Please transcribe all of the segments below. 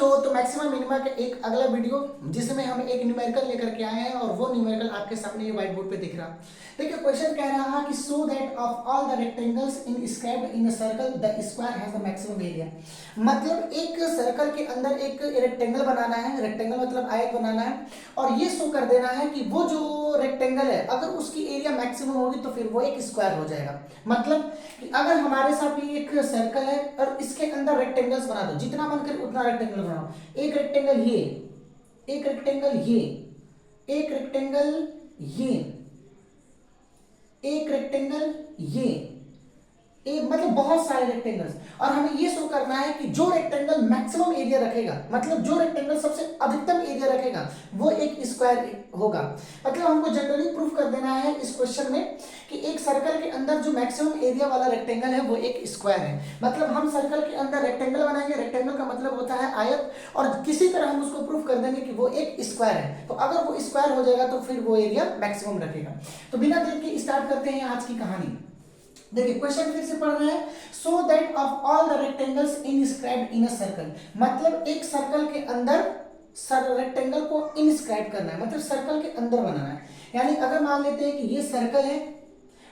बच्चों, तो maximum minima का एक अगला वीडियो जिसमें हम एक न्यूमेरिकल लेकर के आए हैं और वो न्यूमेरिकल आपके सामने ये व्हाइट बोर्ड पे दिख रहा। देखिए क्वेश्चन कह रहा कि so that of all the rectangles in scribed in a circle the square has the maximum area. मतलब एक सर्कल के अंदर एक रेक्टेंगल बनाना है, रेक्टेंगल मतलब आयत बनाना है, और ये शो कर देना है कि वो जो रेक्टेंगल है अगर उसकी एरिया मैक्सिमम होगी तो फिर वो एक स्क्वायर हो जाएगा। मतलब कि अगर हमारे साथ ये एक सर्कल है और इसके अंदर रेक्टेंगल्स बना दो, जितना मन करे उतना रेक्टेंगल बनाओ। एक रेक्टेंगल ये, एक रेक्टेंगल ये, एक रेक्टेंगल ये, एक रेक्टेंगल ये, मतलब बहुत सारे रेक्टेंगल्स, और हमें ये शो करना है कि जो रेक्टेंगल मैक्सिमम एरिया रखेगा, मतलब जो रेक्टेंगल सबसे अधिकतम एरिया रखेगा वो एक स्क्वायर होगा। मतलब हमको जनरली प्रूफ कर देना है इस क्वेश्चन में कि एक सर्कल के अंदर जो मैक्सिमम एरिया वाला रेक्टेंगल है वो एक स्क्वायर है। मतलब हम सर्कल के अंदर रेक्टेंगल बनाएंगे, रेक्टेंगल का मतलब होता है आयत, और किसी तरह हम उसको प्रूफ कर देंगे कि वो एक स्क्वायर है। तो अगर वो स्क्वायर हो जाएगा तो फिर वो एरिया मैक्सिमम रखेगा। तो बिना देर के स्टार्ट करते हैं आज की कहानी। देखिए क्वेश्चन फिर से पढ़ रहे हैं, so that of all the rectangles inscribed in a circle. मतलब एक सर्कल के अंदर रेक्टेंगल को इनस्क्राइब करना है, मतलब सर्कल के अंदर बनाना है। यानी अगर मान लेते हैं कि ये सर्कल है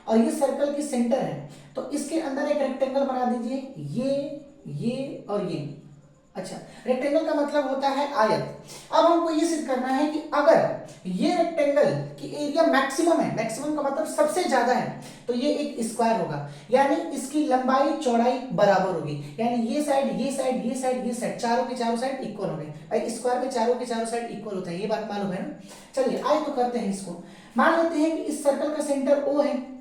और ये सर्कल की सेंटर है, तो इसके अंदर एक रेक्टेंगल बना दीजिए, ये और ये। अच्छा, रेक्टेंगल का मतलब होता है आयत। अब हमको ये सिद्ध करना है कि अगर ये रेक्टेंगल की एरिया मैक्सिमम है, मैक्सिमम का मतलब सबसे ज्यादा है, तो ये एक स्क्वायर होगा। यानी इसकी लंबाई चौड़ाई बराबर होगी। यानी ये साइड, ये साइड, ये साइड, ये साइड, चारों के चारों साइड इक्वल हो गए। भाई स्क्वायर में चारों के चारों साइड इक्वल होता है, ये बात मालूम है ना। चलिए आइए तो करते हैं इसको। मान लेते हैं कि इस सर्कल का सेंटर O है।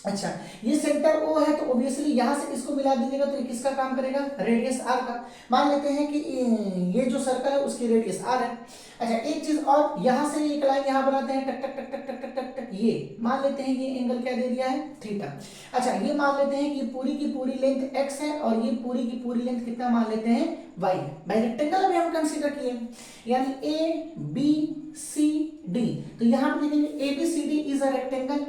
अच्छा, ये सेंटर O है तो ऑब्वियसली यहां से इसको मिला दीजिएगा तो ये किसका काम करेगा, रेडियस R का। मान लेते हैं कि ये जो सर्कल है उसकी रेडियस R है। अच्छा, एक चीज और, यहां से एक लाइन यहां बनाते हैं, टक टक टक टक टक टक टक टक, ये मान लेते हैं ये एंगल क्या दे दिया है, थीटा। अच्छा, ये मान लेते हैं कि पूरी की पूरी लेंथ x है और ये पूरी की पूरी लेंथ कितना मान लेते हैं, y है। भाई रेक्टेंगल अभी हम कंसीडर किए, यानी ABCD, तो यहां पे लिखेंगे ABCD is a rectangle.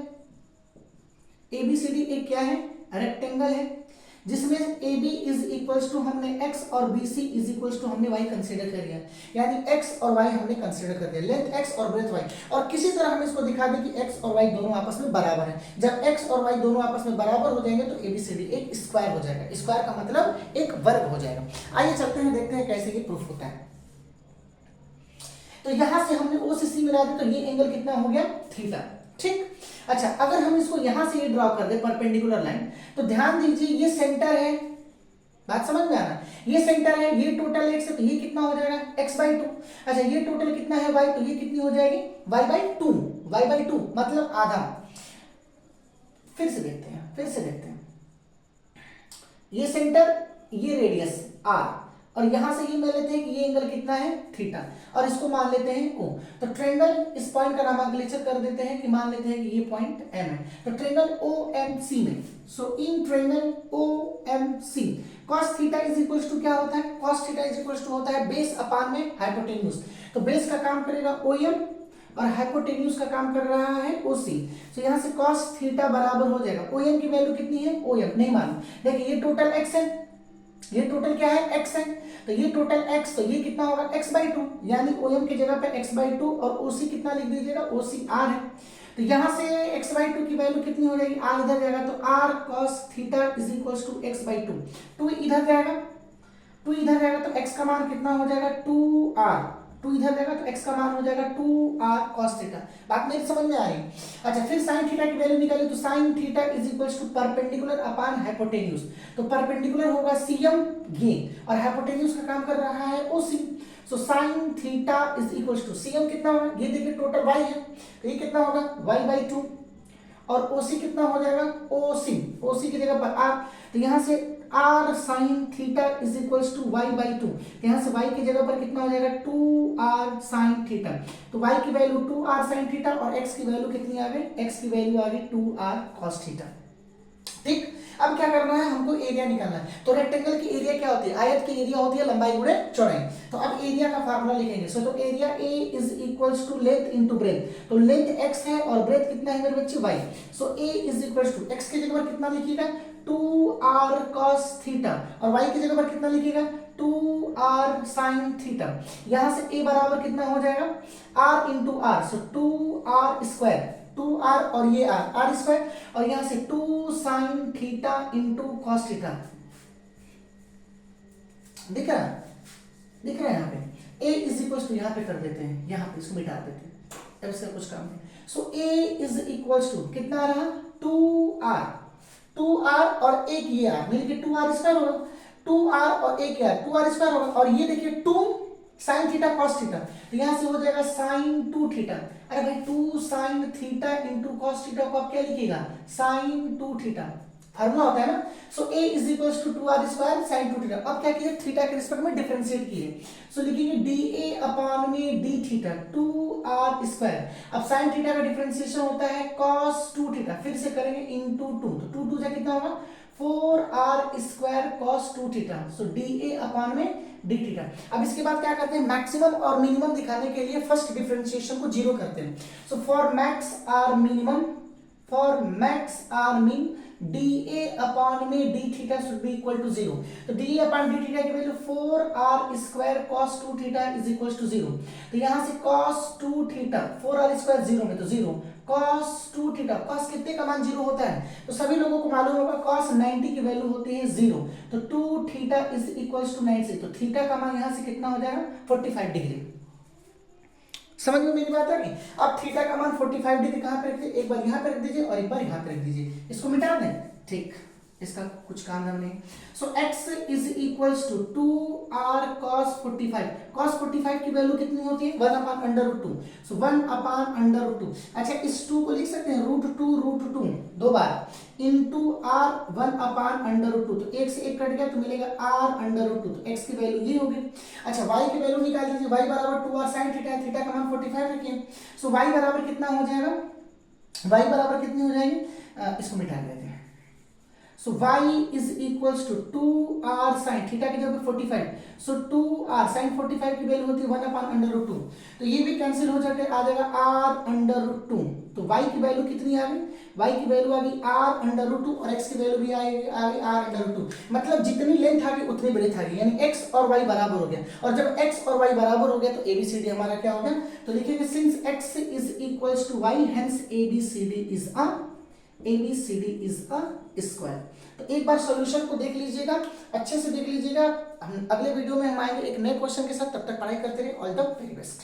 ABCD एक क्या है, रेक्टेंगल है, जिसमें AB इज इक्वल्स टू हमने x और BC इज इक्वल्स टू हमने y कंसीडर कर लिया। यानी x और y हमने कंसीडर कर दिया, लेंथ x और ब्रेथ y। और किसी तरह हम इसको दिखा दें कि x और y दोनों आपस में बराबर है। जब x और y दोनों आपस में बराबर हो जाएंगे तो ABCD एक स्क्वायर हो जाएगा। स्क्वायर का मतलब एक वर्ग हो जाएगा। आइए चलते हैं, देखते हैं कैसे ये प्रूफ होता है। तो यहां से हमने O से C मिला दिया तो ये एंगल कितना हो गया, थीटा। ठीक। अच्छा, अगर हम इसको यहां से ये ड्रॉ कर दे परपेंडिकुलर लाइन, तो ध्यान दीजिए ये सेंटर है, बात समझ में आ रहा है, ये सेंटर है, ये टोटल x है तो ये कितना हो जाएगा, x/2। अच्छा, ये टोटल कितना है y, तो ये कितनी हो जाएगी, y/2। y/2 मतलब आधा। फिर से देखते हैं, ये सेंटर, ये रेडियस r, और यहां से ये मान लेते हैं कि ये एंगल कितना है, थीटा, और इसको मान लेते हैं O। तो ट्रायंगल, इस पॉइंट का नामकरण कर देते हैं कि मान लेते हैं कि ये पॉइंट M है। तो ट्रायंगल OMC में, so in triangle OMC cos theta is equals to क्या होता है, cos theta is equals to होता है बेस अपान में हाइपोटेन्यूज। तो बेस का काम करेगा OM और हाइपोटेन्यूज का काम कर रहा है OC। तो यहां से cos थीटा बराबर हो जाएगा, OM की वैल्यू कितनी है, OM नहीं मालूम। देखिए ये टोटल x है, ये टोटल क्या है, x है, तो ये टोटल x, तो ये कितना होगा, x/2। यानी OM की जगह पे x/2 और OC कितना लिख दीजिएगा, OC R है। तो यहां से x/2 की वैल्यू कितनी हो जाएगी, R इधर जाएगा तो R cos theta is equals to x/2। 2 इधर जाएगा, 2 इधर जाएगा तो x का मान कितना हो जाएगा, 2R। 2 इधर जाएगा तो x का मान हो जाएगा 2R cos थीटा। बात मेरी समझ में आ रही है। अच्छा, फिर sin थीटा की वैल्यू निकाली तो sin theta is equals to perpendicular upon hypotenuse. तो परपेंडिकुलर होगा CM ये, और हाइपोटेन्यूज का काम कर रहा है OC। So sin theta is equals to CM कितना होगा, ये देखिए टोटल y है, तो ये कितना होगा, y/2, और OC कितना हो जाएगा, OC की जगह पर R। तो यहां से R sin theta is equals to y/2। यहां से y की जगह पर कितना हो जाएगा, 2R sin थीटा। तो y की वैल्यू 2R sin थीटा और x की वैल्यू कितनी आ गई, x की वैल्यू आ गई 2R cos थीटा। ठीक। अब क्या करना है, हमको एरिया निकालना है। तो रेक्टेंगल की एरिया क्या होती है, आयत की एरिया होती है लंबाई गुणे चौड़ाई। तो अब एरिया का फार्मूला लिखेंगे। सो तो area A is equals to length into breadth. तो लेंथ x है और ब्रेथ कितना है मेरे बच्चे, y। So A is equals to x की जगह पर कितना लिखिएगा, 2r cos थीटा, और y की जगह पर कितना लिखिएगा 2r sin थीटा। यहां से a बराबर कितना हो जाएगा r into r, so 2r square, 2r और ये r स्क्वायर, और यहां से 2 sin theta into cos theta. दिख रहा है यहाँ पे a इज इक्वल टू, यहाँ पे कर देते हैं, यहाँ पे इसको मिटा देते हैं, अब इसका कुछ काम नहीं। सो a इज इक्वल टू कितना रहा 2r और एक ये r मिलके 2r स्क्वायर होगा, 2r और एक r 2r स्क्वायर होगा, और ये देखिए 2 sin थीटा cos थीटा, तो यहां से हो जाएगा sin 2 थीटा। अरे भाई 2 sin theta into cos theta को आप क्या लिखिएगा sin 2 थीटा, फार्मूला होता है ना। So a is equal to 2r square sin 2 theta. अब क्या किए थीटा के रिस्पेक्ट में डिफरेंशिएट किए, सो लिखेंगे dA अपॉन में d थीटा 2r स्क्वायर। अब sin थीटा का डिफरेंशिएशन होता है cos 2 थीटा, फिर से करेंगे इनटू 2, तो 2 से कितना होगा 4r स्क्वायर cos 2 थीटा, सो dA अपॉन में d थीटा। अब इसके बाद क्या करते हैं, मैक्सिमम और मिनिमम दिखाने के लिए फर्स्ट डिफरेंशिएशन को जीरो करते हैं। So for max or minimum, for max or mean dA upon में d theta should be equal to 0, तो dA अपॉन d थीटा की value 4r square cos 2 theta is equal to 0, तो यहां से cos 2 theta 4r square 0 में तो 0, cos 2 theta, cos कितने का मान 0 होता है, तो सभी लोगों को मालूम होगा cos 90 की वैल्यू होती है 0, तो 2 थीटा इज इक्वल टू 90, तो थीटा का मान यहां से कितना हो जाएगा 45 डिग्री। समझ में मेरी बात आ गई। अब थीटा का मान 45 डिग्री कहां पे रख दीजिए, एक बार यहां पे रख दीजिए और एक बार यहां पे रख दीजिए, इसको मिटा दें, ठीक, इसका कुछ काम धाम नहीं। So x is equals to 2r cos 45, cos 45 की वैल्यू कितनी होती है 1 अपॉन अंडर रूट 2, सो 1 अपॉन अंडर रूट 2। अच्छा इस 2 को लिख सकते हैं रूट 2 दो बार into r 1 upon under root 2, तो एक से एक कट गया तो मिलेगा r अंडर रूट 2, तो x की वैल्यू ये होगी। अच्छा y की वैल्यू निकाल दीजिए, y बराबर 2r sin थीटा, थीटा का मान 45 रखिए, सो y बराबर कितना हो जाएगा, y बराबर कितनी हो जाएगी, इसको मिटा देते हैं। So y is equals to 2r sin theta की जगह 45, सो 2r sin 45 की वैल्यू होती है 1 अपॉन अंडर रूट 2, तो ये भी कैंसिल हो जाके आ जाएगा r अंडर रूट 2, तो y की वैल्यू कितनी आ गई, y की वैल्यू आ गई r अंडर रूट 2 और x की वैल्यू भी आ गई r अंडर रूट 2, मतलब जितनी लेंथ आ गई उतनी ब्रेथ आ गई, यानी x और y बराबर हो गया, और जब x और y बराबर हो गया तो ABCD हमारा क्या हो गया, तो लिखेंगे since x is equals to y hence ABCD is a square. तो एक बार सॉल्यूशन को देख लीजिएगा, अच्छे से देख लीजिएगा, हम अगले वीडियो में हम आएंगे एक नए क्वेश्चन के साथ, तब तक पढ़ाई करते रहिए, ऑल द वेरी बेस्ट।